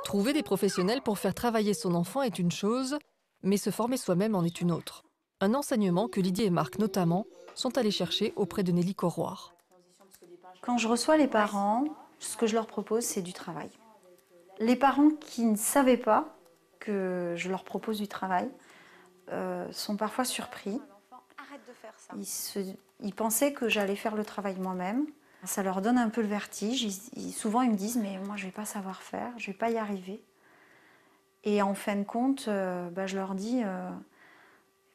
Trouver des professionnels pour faire travailler son enfant est une chose, mais se former soi-même en est une autre. Un enseignement que Lydie et Marc, notamment, sont allés chercher auprès de Nelly Corroir. Quand je reçois les parents, ce que je leur propose, c'est du travail. Les parents qui ne savaient pas que je leur propose du travail sont parfois surpris. Ils pensaient que j'allais faire le travail moi-même. Ça leur donne un peu le vertige. Souvent, ils me disent « mais moi, je ne vais pas savoir faire, je ne vais pas y arriver ». Et en fin de compte, je leur dis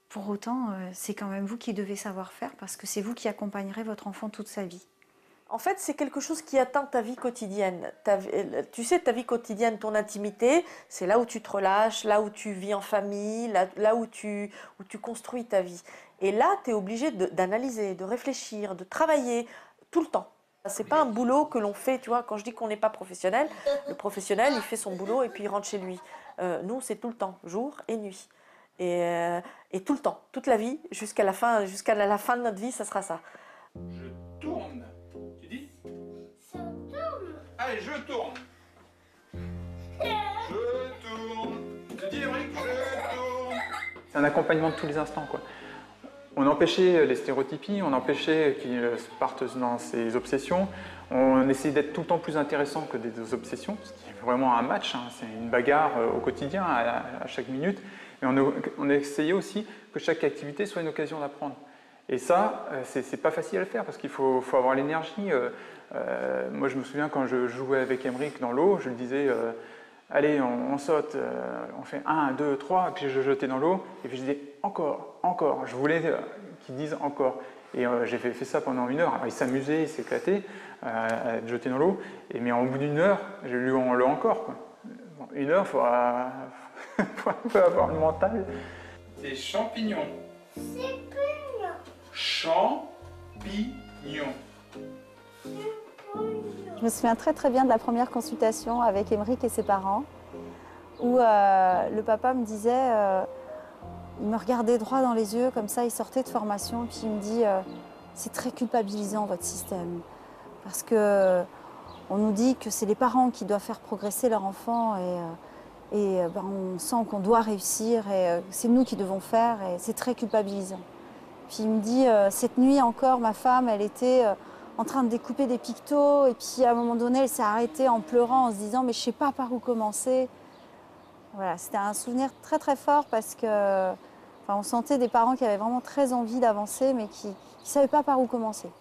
pour autant, c'est quand même vous qui devez savoir faire parce que c'est vous qui accompagnerez votre enfant toute sa vie. En fait, c'est quelque chose qui atteint ta vie quotidienne. Tu sais, ta vie quotidienne, ton intimité, c'est là où tu te relâches, là où tu vis en famille, là où tu construis ta vie. Et là, tu es obligé d'analyser, de réfléchir, de travailler tout le temps. C'est pas un boulot que l'on fait, tu vois, quand je dis qu'on n'est pas professionnel, le professionnel, il fait son boulot et puis il rentre chez lui. Nous, c'est tout le temps, jour et nuit. Et tout le temps, toute la vie, jusqu'à la fin de notre vie, ça sera ça. Je tourne. Tu dis? Ça tourne. Allez, je tourne. Je tourne. Tu dis, Émeric, je tourne. C'est un accompagnement de tous les instants, quoi. On empêchait les stéréotypies, on empêchait qu'ils partent dans ces obsessions. On essayait d'être tout le temps plus intéressant que des obsessions, ce qui est vraiment un match, hein. C'est une bagarre au quotidien, à chaque minute. Mais on essayait aussi que chaque activité soit une occasion d'apprendre. Et ça, c'est pas facile à le faire parce qu'il faut avoir l'énergie. Moi, je me souviens quand je jouais avec Émeric dans l'eau, je lui disais allez, on saute, on fait 1, 2, 3, puis je jetais dans l'eau, et puis je disais encore, encore. Je voulais qu'ils disent encore. Et j'ai fait ça pendant 1 heure. Alors, il s'amusait, il s'éclatait à être jeté dans l'eau, mais au bout d'1 heure, j'ai lu le encore, quoi. Bon, 1 heure, faut avoir le mental. C'est champignon. C'est pignon. Champignon. Je me souviens très très bien de la première consultation avec Émeric et ses parents, où le papa me disait, il me regardait droit dans les yeux, comme ça, il sortait de formation, puis il me dit c'est très culpabilisant votre système, parce que on nous dit que c'est les parents qui doivent faire progresser leur enfant, et on sent qu'on doit réussir, et c'est nous qui devons faire, et c'est très culpabilisant. Puis il me dit, cette nuit encore, ma femme, elle était en train de découper des pictos, et puis à un moment donné, elle s'est arrêtée en pleurant, en se disant, mais je ne sais pas par où commencer. Voilà, c'était un souvenir très très fort parce que on sentait des parents qui avaient vraiment très envie d'avancer, mais qui ne savaient pas par où commencer.